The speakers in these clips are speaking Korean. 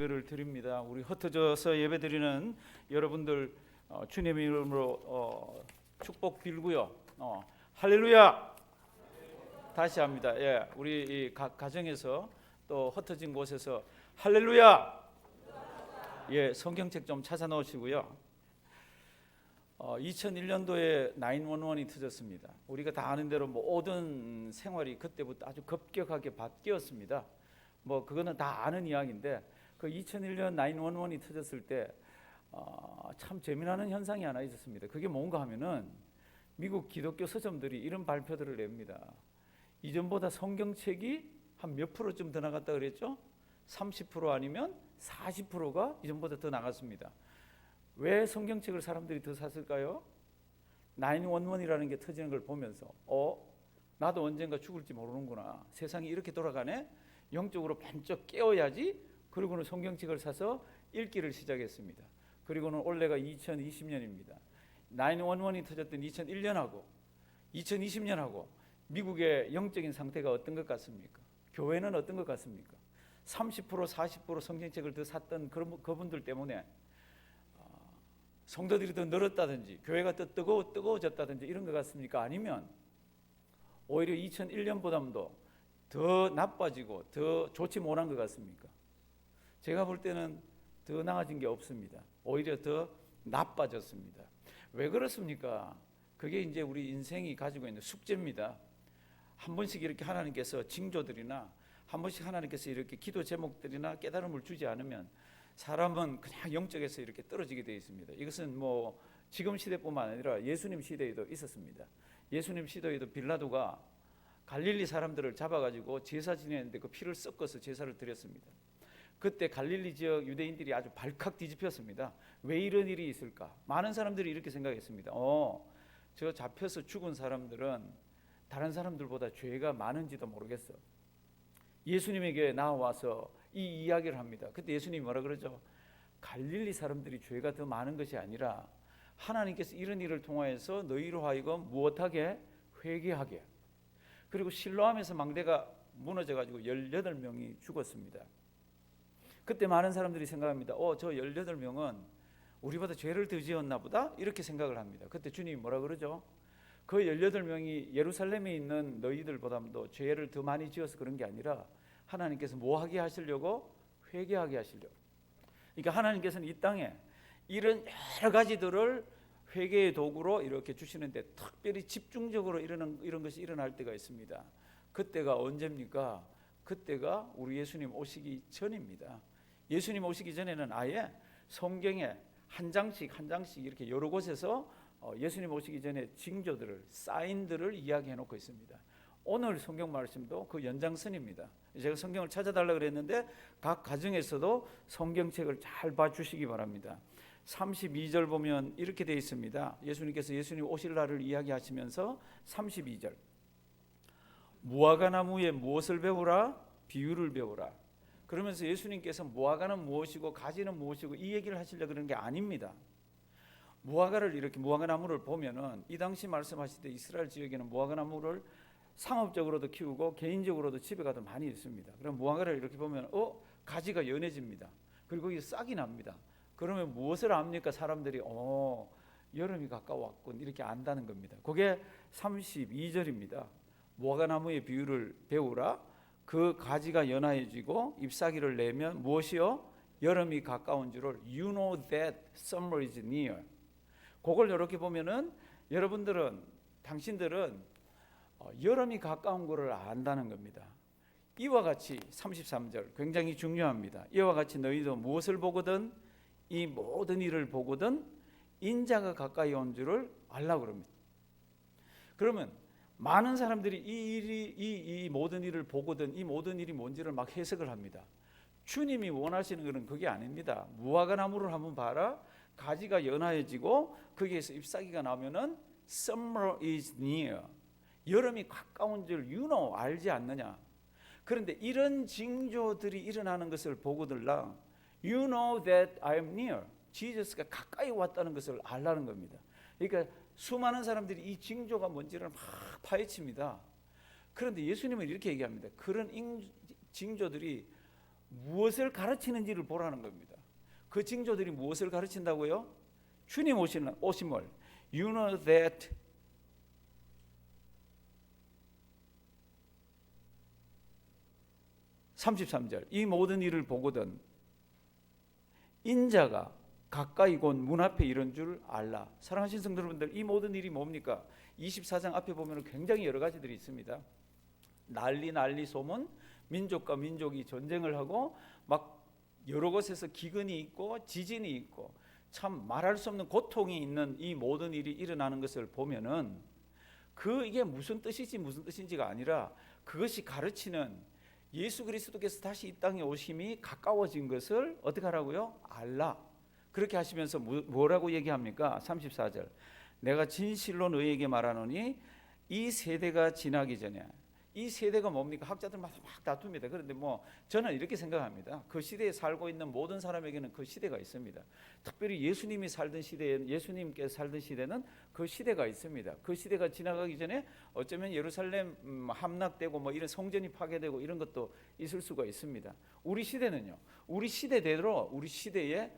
예배를 드립니다. 우리 흩어져서 예배드리는 여러분들 주님 이름으로 축복 빌고요. 할렐루야. 다시 합니다. 예, 우리 이 가정에서 또 흩어진 곳에서 할렐루야. 예, 성경책 좀 찾아 놓으시고요. 2001년도에 911이 터졌습니다. 우리가 다 아는 대로 모든 생활이 그때부터 아주 급격하게 바뀌었습니다. 그거는 다 아는 이야기인데 그 2001년 911이 터졌을 때 참 재미나는 현상이 하나 있었습니다. 그게 뭔가 하면은 미국 기독교 서점들이 이런 발표들을 냅니다. 이전보다 성경책이 한 몇 프로쯤 더 나갔다 그랬죠? 30% 아니면 40%가 이전보다 더 나갔습니다. 왜 성경책을 사람들이 더 샀을까요? 911이라는 게 터지는 걸 보면서 나도 언젠가 죽을지 모르는구나. 세상이 이렇게 돌아가네. 영적으로 번쩍 깨어야지. 그리고는 성경책을 사서 읽기를 시작했습니다. 그리고는 올해가 2020년입니다. 911이 터졌던 2001년하고 2020년하고 미국의 영적인 상태가 어떤 것 같습니까? 교회는 어떤 것 같습니까? 30% 40% 성경책을 더 샀던 그분들 때문에 성도들이 더 늘었다든지 교회가 더 뜨거워졌다든지 이런 것 같습니까? 아니면 오히려 2001년보다도 더 나빠지고 더 좋지 못한 것 같습니까? 제가 볼 때는 더 나아진 게 없습니다. 오히려 더 나빠졌습니다. 왜 그렇습니까? 그게 이제 우리 인생이 가지고 있는 숙제입니다. 한 번씩 이렇게 하나님께서 징조들이나 한 번씩 하나님께서 이렇게 기도 제목들이나 깨달음을 주지 않으면 사람은 그냥 영적에서 이렇게 떨어지게 되어 있습니다. 이것은 지금 시대뿐만 아니라 예수님 시대에도 있었습니다. 예수님 시대에도 빌라도가 갈릴리 사람들을 잡아가지고 제사 지내는데 그 피를 섞어서 제사를 드렸습니다. 그때 갈릴리 지역 유대인들이 아주 발칵 뒤집혔습니다. 왜 이런 일이 있을까? 많은 사람들이 이렇게 생각했습니다. 저 잡혀서 죽은 사람들은 다른 사람들보다 죄가 많은지도 모르겠어. 예수님에게 나와서 이 이야기를 합니다. 그때 예수님이 뭐라 그러죠? 갈릴리 사람들이 죄가 더 많은 것이 아니라 하나님께서 이런 일을 통하여서 너희로 하여금 무엇하게? 회개하게. 그리고 실로암에서 망대가 무너져가지고 18명이 죽었습니다. 그때 많은 사람들이 생각합니다. 저 18명은 우리보다 죄를 더 지었나 보다? 이렇게 생각을 합니다. 그때 주님이 뭐라 그러죠? 그 18명이 예루살렘에 있는 너희들보다도 죄를 더 많이 지어서 그런 게 아니라 하나님께서 뭐 하게 하시려고? 회개하게 하시려고. 그러니까 하나님께서는 이 땅에 이런 여러 가지들을 회개의 도구로 이렇게 주시는데 특별히 집중적으로 이런 것이 일어날 때가 있습니다. 그때가 언제입니까? 그때가 우리 예수님 오시기 전입니다. 예수님 오시기 전에는 아예 성경에 한 장씩 이렇게 여러 곳에서 예수님 오시기 전에 징조들을, 사인들을 이야기해 놓고 있습니다. 오늘 성경 말씀도 그 연장선입니다. 제가 성경을 찾아달라고 그랬는데 각 가정에서도 성경책을 잘 봐주시기 바랍니다. 32절 보면 이렇게 되어 있습니다. 예수님께서 예수님 오실 날을 이야기하시면서 32절 무화과나무에 무엇을 배우라? 비유를 배우라. 그러면서 예수님께서 무화과는 무엇이고 가지는 무엇이고 이 얘기를 하시려고 그러는 게 아닙니다. 무화과나무를 보면은 이 당시 말씀하실 때 이스라엘 지역에는 무화과나무를 상업적으로도 키우고 개인적으로도 집에 가도 많이 있습니다. 그럼 무화과를 이렇게 보면 가지가 연해집니다. 그리고 거기 싹이 납니다. 그러면 무엇을 압니까? 사람들이 여름이 가까웠군 이렇게 안다는 겁니다. 그게 32절입니다. 무화과나무의 비유를 배우라. 그 가지가 연해지고 잎사귀를 내면 무엇이요? 여름이 가까운 줄을 You know that summer is near. 그걸 이렇게 보면은 당신들은 여름이 가까운 것을 안다는 겁니다. 이와 같이 33절 굉장히 중요합니다. 이와 같이 너희도 무엇을 보거든 이 모든 일을 보거든 인자가 가까이 온 줄을 알라고 그럽니다. 그러면 많은 사람들이 이 모든 일을 보거든 이 모든 일이 뭔지를 막 해석을 합니다. 주님이 원하시는 것은 그게 아닙니다. 무화과나무를 한번 봐라. 가지가 연해지고 거기에서 잎사귀가 나오면은 Summer is near. 여름이 가까운 줄 you know 알지 않느냐. 그런데 이런 징조들이 일어나는 것을 보고들라 You know that I am near. 지저스가 가까이 왔다는 것을 알라는 겁니다. 그러니까 수많은 사람들이 이 징조가 뭔지를 막 파헤칩니다. 그런데 예수님은 이렇게 얘기합니다. 그런 징조들이 무엇을 가르치는지를 보라는 겁니다. 그 징조들이 무엇을 가르친다고요? 주님 오심을. You know that 33절 이 모든 일을 보거든 인자가 가까이 곧 문 앞에 이른 줄 알라. 사랑하신 성도 여러분들, 이 모든 일이 뭡니까? 24장 앞에 보면 굉장히 여러 가지들이 있습니다. 난리 소문, 민족과 민족이 전쟁을 하고 막 여러 곳에서 기근이 있고 지진이 있고 참 말할 수 없는 고통이 있는 이 모든 일이 일어나는 것을 보면은 이게 무슨 뜻인지가 아니라 그것이 가르치는 예수 그리스도께서 다시 이 땅에 오심이 가까워진 것을 어떻게 하라고요? 알라. 그렇게 하시면서 뭐라고 얘기합니까? 34절 내가 진실로 너희에게 말하노니 이 세대가 지나기 전에. 이 세대가 뭡니까? 학자들마다 막 다툽니다. 그런데 저는 이렇게 생각합니다. 그 시대에 살고 있는 모든 사람에게는 그 시대가 있습니다. 특별히 예수님이 살던 시대에, 예수님께서 살던 시대는 그 시대가 있습니다. 그 시대가 지나가기 전에 어쩌면 예루살렘 함락되고 이런 성전이 파괴되고 이런 것도 있을 수가 있습니다. 우리 시대는요, 우리 시대대로 우리 시대에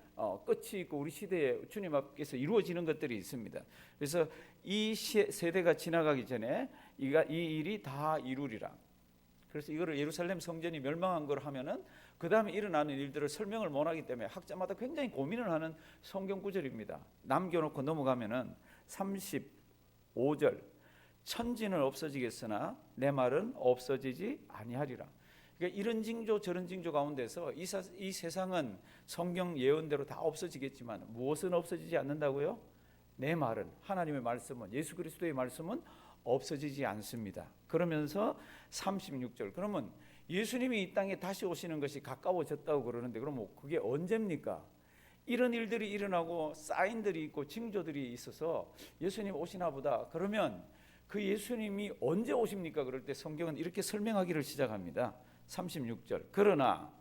끝이 있고 우리 시대에 주님 앞에서 이루어지는 것들이 있습니다. 그래서 이 세대가 지나가기 전에 이 일이 다 이루리라. 그래서 이거를 예루살렘 성전이 멸망한 걸 하면은 그 다음에 일어나는 일들을 설명을 못하기 때문에 학자마다 굉장히 고민을 하는 성경 구절입니다. 남겨놓고 넘어가면은 35절 천지는 없어지겠으나 내 말은 없어지지 아니하리라. 그러니까 이런 징조 저런 징조 가운데서 이 세상은 성경 예언대로 다 없어지겠지만 무엇은 없어지지 않는다고요? 내 말은, 하나님의 말씀은, 예수 그리스도의 말씀은 없어지지 않습니다. 그러면서 36절 그러면 예수님이 이 땅에 다시 오시는 것이 가까워졌다고 그러는데 그럼 그게 언제입니까? 이런 일들이 일어나고 사인들이 있고 징조들이 있어서 예수님 오시나 보다. 그러면 그 예수님이 언제 오십니까? 그럴 때 성경은 이렇게 설명하기를 시작합니다. 36절 그러나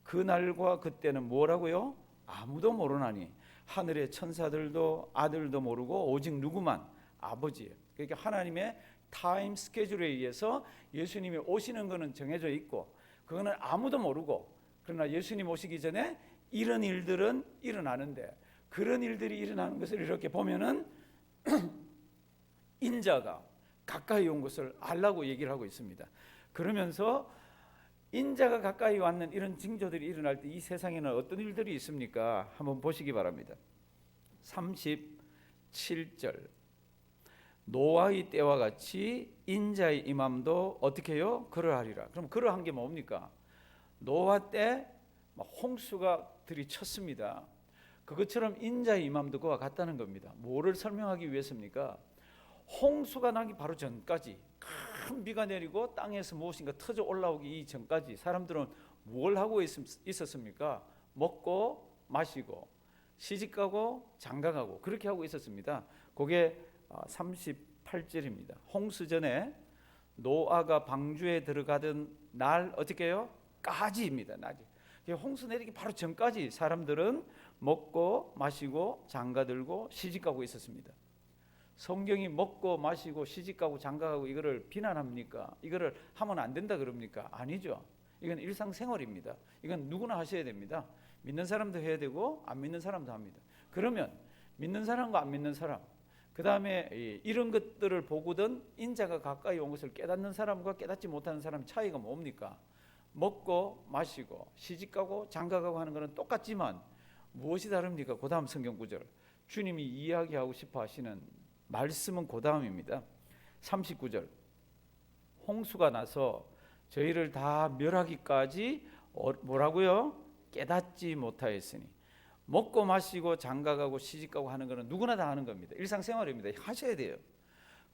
그날과 그때는 뭐라고요? 아무도 모르나니 하늘의 천사들도 아들도 모르고 오직 누구만? 아버지예요. 그러니까 하나님의 타임 스케줄에 의해서 예수님이 오시는 것은 정해져 있고 그거는 아무도 모르고, 그러나 예수님 오시기 전에 이런 일들은 일어나는데 그런 일들이 일어나는 것을 이렇게 보면은 인자가 가까이 온 것을 알라고 얘기를 하고 있습니다. 그러면서 인자가 가까이 왔는 이런 징조들이 일어날 때 이 세상에는 어떤 일들이 있습니까? 한번 보시기 바랍니다. 37절 노아의 때와 같이 인자의 임함도 어떻게 해요? 그러하리라. 그럼 그러한 게 뭡니까? 노아 때 홍수가 들이쳤습니다. 그것처럼 인자의 임함도 그와 같다는 겁니다. 뭐를 설명하기 위해서입니까? 홍수가 나기 바로 전까지 큰 비가 내리고 땅에서 무엇인가 터져 올라오기 이전까지 사람들은 뭘 하고 있었습니까? 먹고 마시고 시집가고 장가가고 그렇게 하고 있었습니다. 그게 38절입니다. 홍수 전에 노아가 방주에 들어가던 날 어떻게 해요? 까지입니다. 낮에. 홍수 내리기 바로 전까지 사람들은 먹고 마시고 장가들고 시집가고 있었습니다. 성경이 먹고 마시고 시집가고 장가가고 이거를 비난합니까? 이거를 하면 안 된다 그럽니까? 아니죠. 이건 일상생활입니다. 이건 누구나 하셔야 됩니다. 믿는 사람도 해야 되고 안 믿는 사람도 합니다. 그러면 믿는 사람과 안 믿는 사람, 그 다음에 이런 것들을 보고든 인자가 가까이 온 것을 깨닫는 사람과 깨닫지 못하는 사람 차이가 뭡니까? 먹고 마시고 시집가고 장가가고 하는 것은 똑같지만 무엇이 다릅니까? 그 다음 성경 구절 주님이 이야기하고 싶어 하시는 말씀은 그 다음입니다. 39절 홍수가 나서 저희를 다 멸하기까지 뭐라고요? 깨닫지 못하였으니. 먹고 마시고 장가가고 시집가고 하는 것은 누구나 다 하는 겁니다. 일상생활입니다. 하셔야 돼요.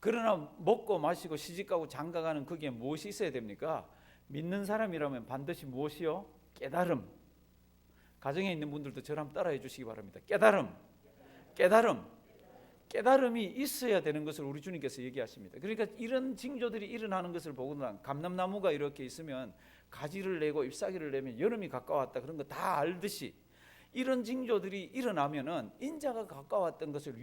그러나 먹고 마시고 시집가고 장가가는 그게 무엇이 있어야 됩니까? 믿는 사람이라면 반드시 무엇이요? 깨달음. 가정에 있는 분들도 저를 한번 따라해 주시기 바랍니다. 깨달음이 있어야 되는 것을 우리 주님께서 얘기하십니다. 그러니까 이런 징조들이 일어나는 것을 보고는 감람나무가 이렇게 있으면 가지를 내고 잎사귀를 내면 여름이 가까웠다 그런 거 다 알듯이 이런 징조들이 일어나면은 인자가 가까웠던 것을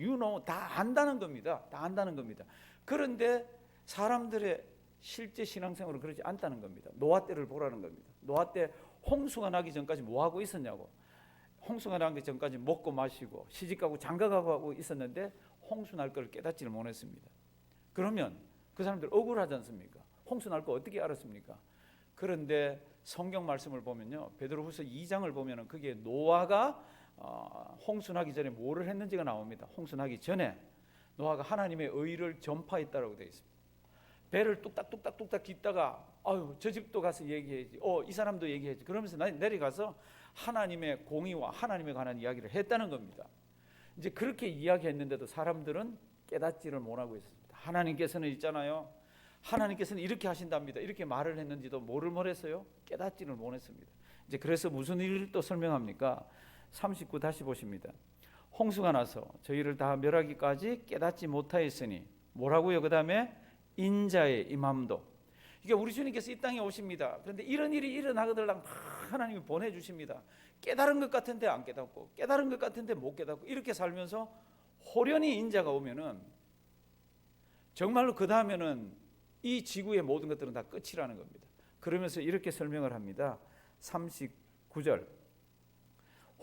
다 안다는 겁니다. 다 안다는 겁니다. 그런데 사람들의 실제 신앙생활은 그렇지 않다는 겁니다. 노아 때를 보라는 겁니다. 노아 때 홍수가 나기 전까지 뭐 하고 있었냐고. 홍수가 나기 전까지 먹고 마시고 시집가고 장가가고 하고 있었는데 홍수 날 걸 깨닫지를 못했습니다. 그러면 그 사람들 억울하지 않습니까? 홍수 날 거 어떻게 알았습니까? 그런데 성경 말씀을 보면요, 베드로후서 2장을 보면은 그게 노아가 홍수 나기 전에 뭐를 했는지가 나옵니다. 홍수 나기 전에 노아가 하나님의 의를 전파했다라고 되어 있습니다. 배를 뚝딱뚝딱뚝딱 깃다가 아유 저 집도 가서 얘기해야지, 이 사람도 얘기해야지, 그러면서 내려가서 하나님의 공의와 하나님에 관한 이야기를 했다는 겁니다. 이제 그렇게 이야기했는데도 사람들은 깨닫지를 못하고 있습니다. 하나님께서는 있잖아요, 하나님께서는 이렇게 하신답니다, 이렇게 말을 했는지도 뭐를 못했어요? 깨닫지를 못했습니다. 이제 그래서 무슨 일을 또 설명합니까? 39 다시 보십니다. 홍수가 나서 저희를 다 멸하기까지 깨닫지 못하였으니 뭐라고요? 그 다음에 인자의 임함도. 그러니까 우리 주님께서 이 땅에 오십니다. 그런데 이런 일이 일어나거들랑 하나님이 보내주십니다. 깨달은 것 같은데 안 깨닫고, 깨달은 것 같은데 못 깨닫고, 이렇게 살면서 호련히 인자가 오면은 정말로 그 다음에는 이 지구의 모든 것들은 다 끝이라는 겁니다. 그러면서 이렇게 설명을 합니다. 39절,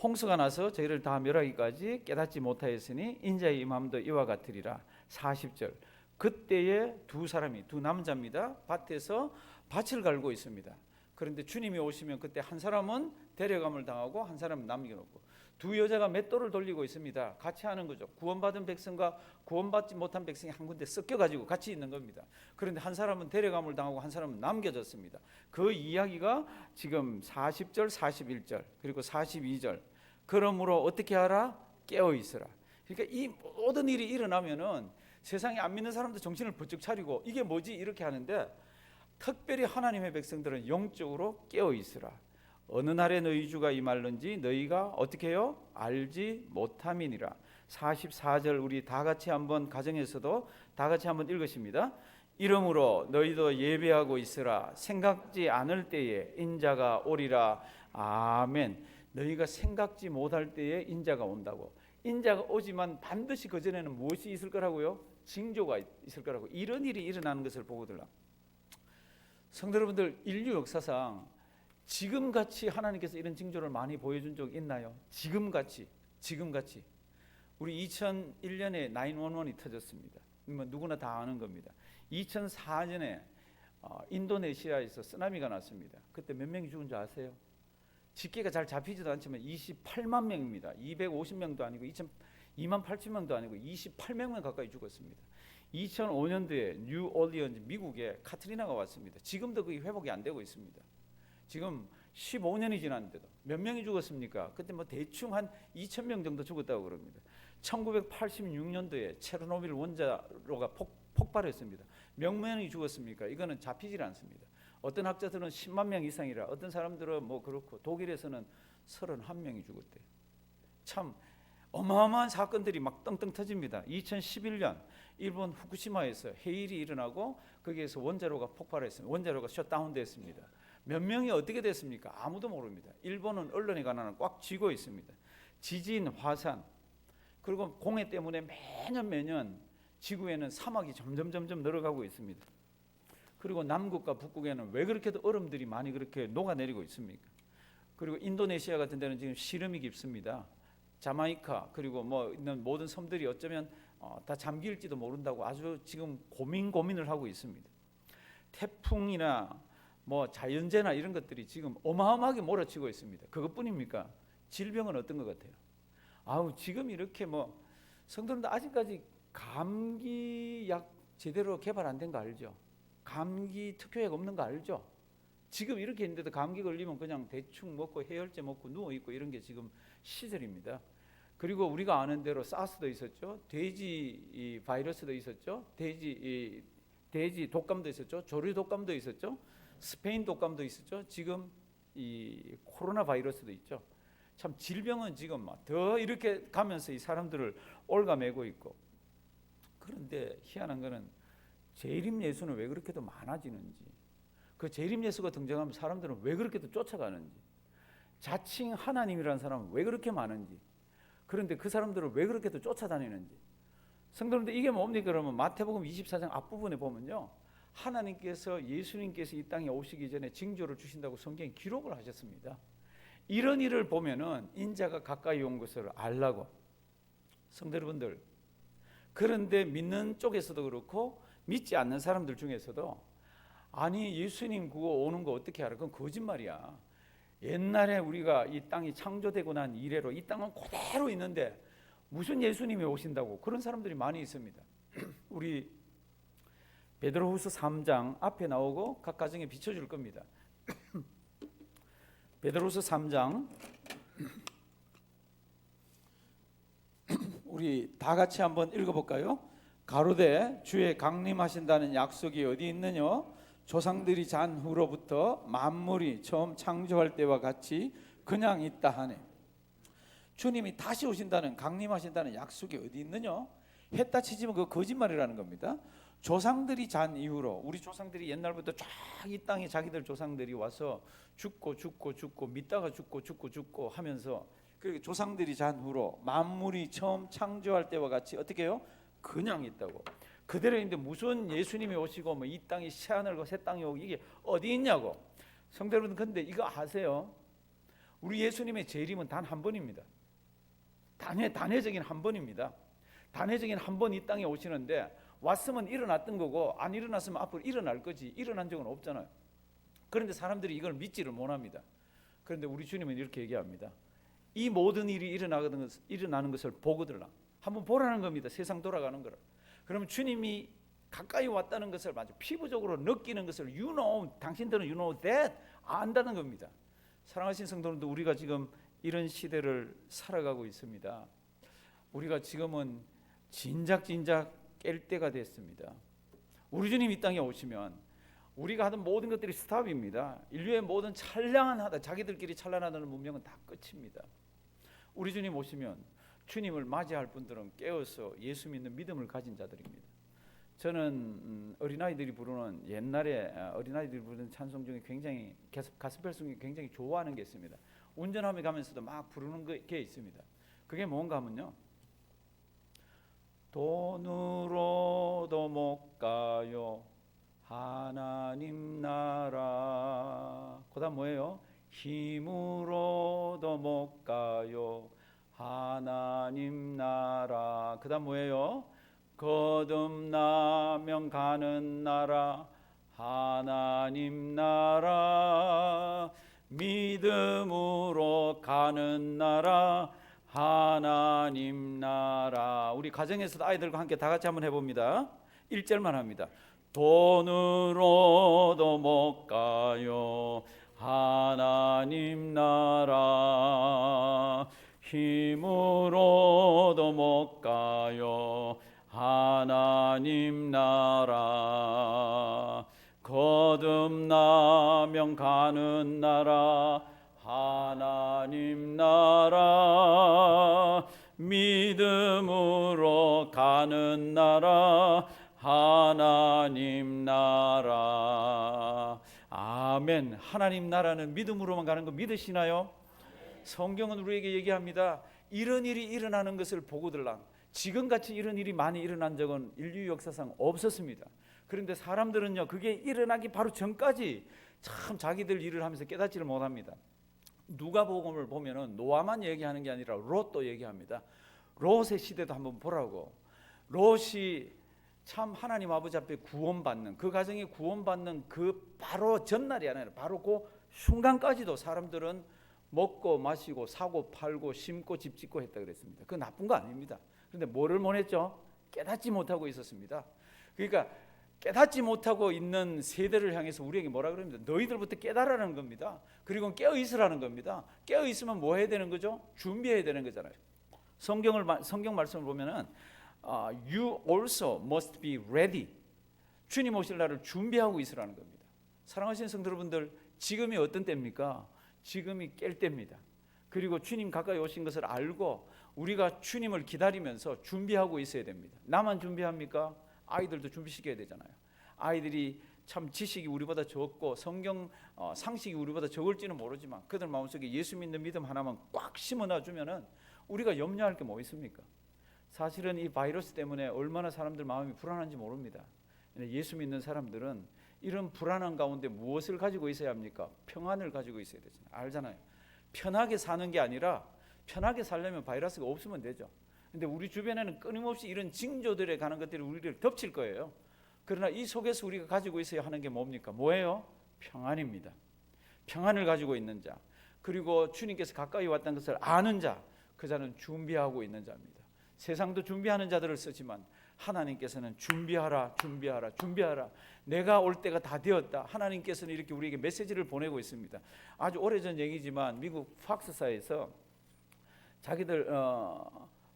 홍수가 나서 저희를 다 멸하기까지 깨닫지 못하였으니 인자의 임함도 이와 같으리라. 40절, 그때에 두 남자입니다. 밭에서 밭을 갈고 있습니다. 그런데 주님이 오시면 그때 한 사람은 데려감을 당하고 한 사람은 남겨놓고, 두 여자가 맷돌을 돌리고 있습니다. 같이 하는 거죠. 구원받은 백성과 구원받지 못한 백성이 한 군데 섞여가지고 같이 있는 겁니다. 그런데 한 사람은 데려감을 당하고 한 사람은 남겨졌습니다. 그 이야기가 지금 40절, 41절 그리고 42절. 그러므로 어떻게 하라? 깨어 있으라. 그러니까 이 모든 일이 일어나면은 세상에 안 믿는 사람도 정신을 번쩍 차리고 이게 뭐지? 이렇게 하는데, 특별히 하나님의 백성들은 영적으로 깨어 있으라. 어느 날에 너희 주가 임할는지 너희가 어떻게 해요? 알지 못함이니라. 44절 우리 다 같이 한번 가정에서도 다 같이 한번 읽으십니다. 이러므로 너희도 예배하고 있으라. 생각지 않을 때에 인자가 오리라. 아멘. 너희가 생각지 못할 때에 인자가 온다고. 인자가 오지만 반드시 그 전에는 무엇이 있을 거라고요? 징조가 있을 거라고. 이런 일이 일어나는 것을 보거든요. 성도 여러분들, 인류 역사상 지금같이 하나님께서 이런 징조를 많이 보여준 적 있나요? 지금같이 우리 2001년에 911이 터졌습니다. 누구나 다 아는 겁니다. 2004년에 인도네시아에서 쓰나미가 났습니다. 그때 몇 명이 죽은 줄 아세요? 집계가 잘 잡히지도 않지만 28만 명입니다. 250명도 아니고 2만 8천 명도 아니고 28명 가까이 죽었습니다. 2005년도에 뉴올리언즈 미국에 카트리나가 왔습니다. 지금도 그게 회복이 안 되고 있습니다. 지금 15년이 지났는데도 몇 명이 죽었습니까? 그때 뭐 대충 한 2천 명 정도 죽었다고 그럽니다. 1986년도에 체르노빌 원자로가 폭발했습니다. 몇 명이 죽었습니까? 이거는 잡히질 않습니다. 어떤 학자들은 10만 명 이상이라, 어떤 사람들은 뭐 그렇고, 독일에서는 31명이 죽었대요. 참 어마어마한 사건들이 막 떵떵 터집니다. 2011년 일본 후쿠시마에서 해일이 일어나고 거기에서 원자로가 폭발했습니다. 원자로가 셧다운됐습니다. 몇 명이 어떻게 됐습니까? 아무도 모릅니다. 일본은 언론에 관한 꽉 쥐고 있습니다. 지진, 화산, 그리고 공해 때문에 매년 지구에는 사막이 점점 늘어가고 있습니다. 그리고 남극과 북극에는 왜 그렇게도 얼음들이 많이 그렇게 녹아내리고 있습니까? 그리고 인도네시아 같은 데는 지금 시름이 깊습니다. 자마이카 그리고 뭐 있는 모든 섬들이 어쩌면 다 잠길지도 모른다고 아주 지금 고민을 하고 있습니다. 태풍이나 뭐 자연재해나 이런 것들이 지금 어마어마하게 몰아치고 있습니다. 그것뿐입니까? 질병은 어떤 것 같아요? 지금 이렇게 뭐 성도님들 아직까지 감기 약 제대로 개발 안 된 거 알죠? 감기 특효약 없는 거 알죠? 지금 이렇게 있는데도 감기 걸리면 그냥 대충 먹고 해열제 먹고 누워 있고 이런 게 지금 시절입니다. 그리고 우리가 아는 대로 사스도 있었죠. 돼지 바이러스도 있었죠. 돼지 독감도 있었죠. 조류 독감도 있었죠. 스페인 독감도 있었죠. 지금 이 코로나 바이러스도 있죠. 참 질병은 지금 막 더 이렇게 가면서 이 사람들을 올가매고 있고, 그런데 희한한 거는 재림 예수는 왜 그렇게도 많아지는지, 그 재림 예수가 등장하면 사람들은 왜 그렇게도 쫓아가는지, 자칭 하나님이라는 사람은 왜 그렇게 많은지, 그런데 그 사람들을 왜 그렇게도 쫓아다니는지. 성도님들 이게 뭡니까? 그러면 마태복음 24장 앞부분에 보면요, 하나님께서 예수님께서 이 땅에 오시기 전에 징조를 주신다고 성경에 기록을 하셨습니다. 이런 일을 보면은 인자가 가까이 온 것을 알라고. 성도 여러분들, 그런데 믿는 쪽에서도 그렇고 믿지 않는 사람들 중에서도 아니 예수님 그거 오는 거 어떻게 알아? 그건 거짓말이야. 옛날에 우리가 이 땅이 창조되고 난 이래로 이 땅은 그대로 있는데 무슨 예수님이 오신다고, 그런 사람들이 많이 있습니다. 우리 베드로후서 3장 앞에 나오고 각 가정에 비춰줄 겁니다. 베드로후서 3장 우리 다 같이 한번 읽어볼까요? 가로되 주의 강림하신다는 약속이 어디 있느냐? 조상들이 잔 후로부터 만물이 처음 창조할 때와 같이 그냥 있다 하네. 주님이 다시 오신다는, 강림하신다는 약속이 어디 있느냐? 했다 치지만 그거 거짓말이라는 겁니다. 조상들이 잔 이후로, 우리 조상들이 옛날부터 쫙 이 땅에 자기들 조상들이 와서 죽고 믿다가 죽고 하면서 그 조상들이 잔 후로 만물이 처음 창조할 때와 같이 어떻게 해요? 그냥 있다고. 그대로 있는데 무슨 예수님이 오시고 뭐 이 땅이 새하늘과 새 땅이 오고 이게 어디 있냐고. 성도 여러분, 근데 이거 아세요? 우리 예수님의 재림은 단 한 번입니다. 단회적인 한 번입니다. 단회적인 한 번 이 땅에 오시는데 왔으면 일어났던 거고 안 일어났으면 앞으로 일어날 거지 일어난 적은 없잖아요. 그런데 사람들이 이걸 믿지를 못합니다. 그런데 우리 주님은 이렇게 얘기합니다. 이 모든 일이 일어나는 것을 보거들라. 한번 보라는 겁니다. 세상 돌아가는 거를. 그러면 주님이 가까이 왔다는 것을 아주 피부적으로 느끼는 것을 you know, 당신들은 you know that 안다는 겁니다. 사랑하신 성도님들, 우리가 지금 이런 시대를 살아가고 있습니다. 우리가 지금은 진작 깰 때가 됐습니다. 우리 주님 이 땅에 오시면 우리가 하던 모든 것들이 스탑입니다. 인류의 모든 자기들끼리 찬란하다는 문명은 다 끝입니다. 우리 주님 오시면 주님을 맞이할 분들은 깨어서 예수 믿는 믿음을 가진 자들입니다. 저는 어린아이들이 부르는, 옛날에 어린아이들이 부르는 찬송 중에 굉장히 가스펠송이 굉장히 좋아하는 게 있습니다. 운전하며 가면서도 막 부르는 게 있습니다. 그게 뭔가 하면요, 돈으로도 못 가요 하나님 나라. 그다음 뭐예요? 힘으로도 못 가요 하나님 나라. 그다음 뭐예요? 거듭나면 가는 나라 하나님 나라. 믿음으로 가는 나라 하나님 나라. 우리 가정에서도 아이들과 함께 다 같이 한번 해봅니다. 1절만 합니다. 돈으로도 못 가요 하나님 나라. 힘으로도 못 가요 하나님 나라. 거듭나면 가는 나라 하나님 나라. 믿음으로 가는 나라 하나님 나라. 아멘. 하나님 나라는 믿음으로만 가는 거 믿으시나요? 성경은 우리에게 얘기합니다. 이런 일이 일어나는 것을 보고들랑. 지금같이 이런 일이 많이 일어난 적은 인류 역사상 없었습니다. 그런데 사람들은요, 그게 일어나기 바로 전까지 참 자기들 일을 하면서 깨닫지를 못합니다. 누가복음을 보면은 노아만 얘기하는 게 아니라 롯도 얘기합니다. 롯의 시대도 한번 보라고. 롯이 참 하나님 아버지 앞에 구원받는, 그 가정에 구원받는 그 바로 전날이 아니라 바로 그 순간까지도 사람들은 먹고 마시고 사고 팔고 심고 집 짓고 했다 그랬습니다. 그건 나쁜 거 아닙니다. 그런데 뭐를 못했죠? 깨닫지 못하고 있었습니다. 그러니까 깨닫지 못하고 있는 세대를 향해서 우리에게 뭐라 그럽니다? 너희들부터 깨달으라는 겁니다. 그리고 깨어 있으라는 겁니다. 깨어 있으면 뭐 해야 되는 거죠? 준비해야 되는 거잖아요. 성경 말씀을 보면은 you also must be ready. 주님 오실 날을 준비하고 있으라는 겁니다. 사랑하시는 성도 여러분들, 지금이 어떤 때입니까? 지금이 깰 때입니다. 그리고 주님 가까이 오신 것을 알고 우리가 주님을 기다리면서 준비하고 있어야 됩니다. 나만 준비합니까? 아이들도 준비시켜야 되잖아요. 아이들이 참 지식이 우리보다 적고 성경 상식이 우리보다 적을지는 모르지만 그들 마음속에 예수 믿는 믿음 하나만 꽉 심어놔주면은 우리가 염려할 게 뭐 있습니까? 사실은 이 바이러스 때문에 얼마나 사람들 마음이 불안한지 모릅니다. 예수 믿는 사람들은 이런 불안한 가운데 무엇을 가지고 있어야 합니까? 평안을 가지고 있어야 되잖아요. 알잖아요. 편하게 사는 게 아니라 편하게 살려면 바이러스가 없으면 되죠. 근데 우리 주변에는 끊임없이 이런 징조들에 관한 것들이 우리를 덮칠 거예요. 그러나 이 속에서 우리가 가지고 있어야 하는 게 뭡니까? 뭐예요? 평안입니다. 평안을 가지고 있는 자, 그리고 주님께서 가까이 왔다는 것을 아는 자, 그 자는 준비하고 있는 자입니다. 세상도 준비하는 자들을 쓰지만 하나님께서는 준비하라, 준비하라, 준비하라. 내가 올 때가 다 되었다. 하나님께서는 이렇게 우리에게 메시지를 보내고 있습니다. 아주 오래전 얘기지만 미국 팍스사에서 자기들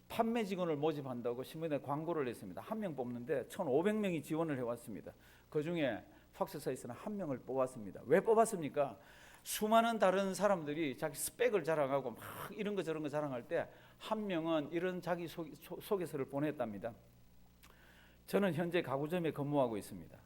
판매 직원을 모집한다고 신문에 광고를 냈습니다. 한 명 뽑는데 1,500명이 지원을 해왔습니다. 그중에 팍스사에서는 한 명을 뽑았습니다. 왜 뽑았습니까? 수많은 다른 사람들이 자기 스펙을 자랑하고 막 이런 거 저런 거 자랑할 때 한 명은 이런 자기 소개서를 보냈답니다. 저는 현재 가구점에 근무하고 있습니다.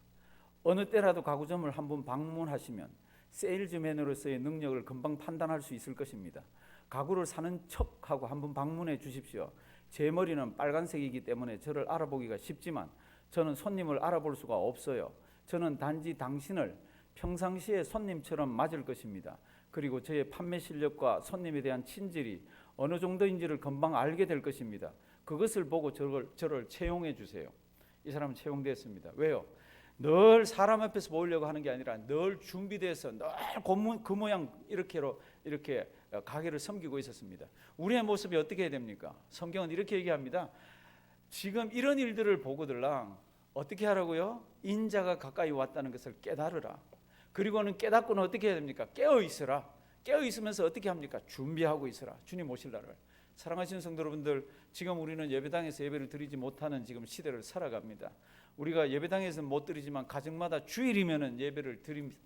어느 때라도 가구점을 한번 방문하시면 세일즈맨으로서의 능력을 금방 판단할 수 있을 것입니다. 가구를 사는 척하고 한번 방문해 주십시오. 제 머리는 빨간색이기 때문에 저를 알아보기가 쉽지만 저는 손님을 알아볼 수가 없어요. 저는 단지 당신을 평상시에 손님처럼 맞을 것입니다. 그리고 저의 판매 실력과 손님에 대한 친절이 어느 정도인지를 금방 알게 될 것입니다. 그것을 보고 저를 채용해 주세요. 이 사람은 채용됐습니다. 왜요? 늘 사람 앞에서 보이려고 하는 게 아니라 늘 준비돼서 늘 그 모양 이렇게 가게를 섬기고 있었습니다. 우리의 모습이 어떻게 해야 됩니까? 성경은 이렇게 얘기합니다. 지금 이런 일들을 보고들랑 어떻게 하라고요? 인자가 가까이 왔다는 것을 깨달으라. 그리고는 깨닫고는 어떻게 해야 됩니까? 깨어 있으라. 깨어 있으면서 어떻게 합니까? 준비하고 있으라. 주님 오실 날을. 사랑하시는 성도 여러분들, 지금 우리는 예배당에서 예배를 드리지 못하는 지금 시대를 살아갑니다. 우리가 예배당에서는 못 드리지만 가정마다 주일이면은 예배를 드립니다.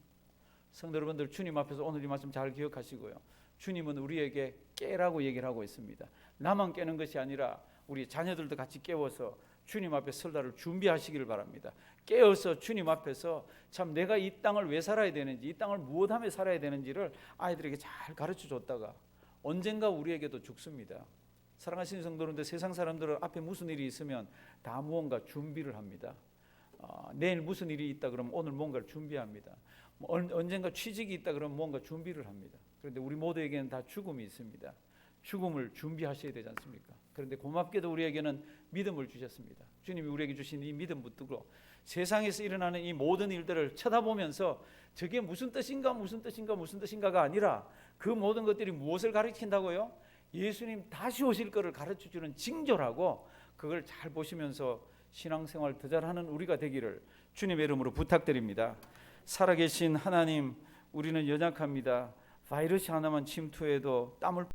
성도 여러분들, 주님 앞에서 오늘 이 말씀 잘 기억하시고요. 주님은 우리에게 깨라고 얘기를 하고 있습니다. 나만 깨는 것이 아니라 우리 자녀들도 같이 깨워서 주님 앞에 설날을 준비하시기를 바랍니다. 깨어서 주님 앞에서 참 내가 이 땅을 왜 살아야 되는지, 이 땅을 무엇하며 살아야 되는지를 아이들에게 잘 가르쳐 줬다가 언젠가 우리에게도 죽습니다. 사랑하시는 성도님들, 세상 사람들은 앞에 무슨 일이 있으면 다 무언가 준비를 합니다. 내일 무슨 일이 있다 그러면 오늘 뭔가를 준비합니다. 언젠가 취직이 있다 그러면 뭔가 준비를 합니다. 그런데 우리 모두에게는 다 죽음이 있습니다. 죽음을 준비하셔야 되지 않습니까? 그런데 고맙게도 우리에게는 믿음을 주셨습니다. 주님이 우리에게 주신 이 믿음 붙들고 세상에서 일어나는 이 모든 일들을 쳐다보면서 저게 무슨 뜻인가가 아니라 그 모든 것들이 무엇을 가르친다고요? 예수님 다시 오실 것을 가르쳐주는 징조라고, 그걸 잘 보시면서 신앙생활 더 잘하는 우리가 되기를 주님의 이름으로 부탁드립니다. 살아계신 하나님, 우리는 연약합니다. 바이러스 하나만 침투해도 땀을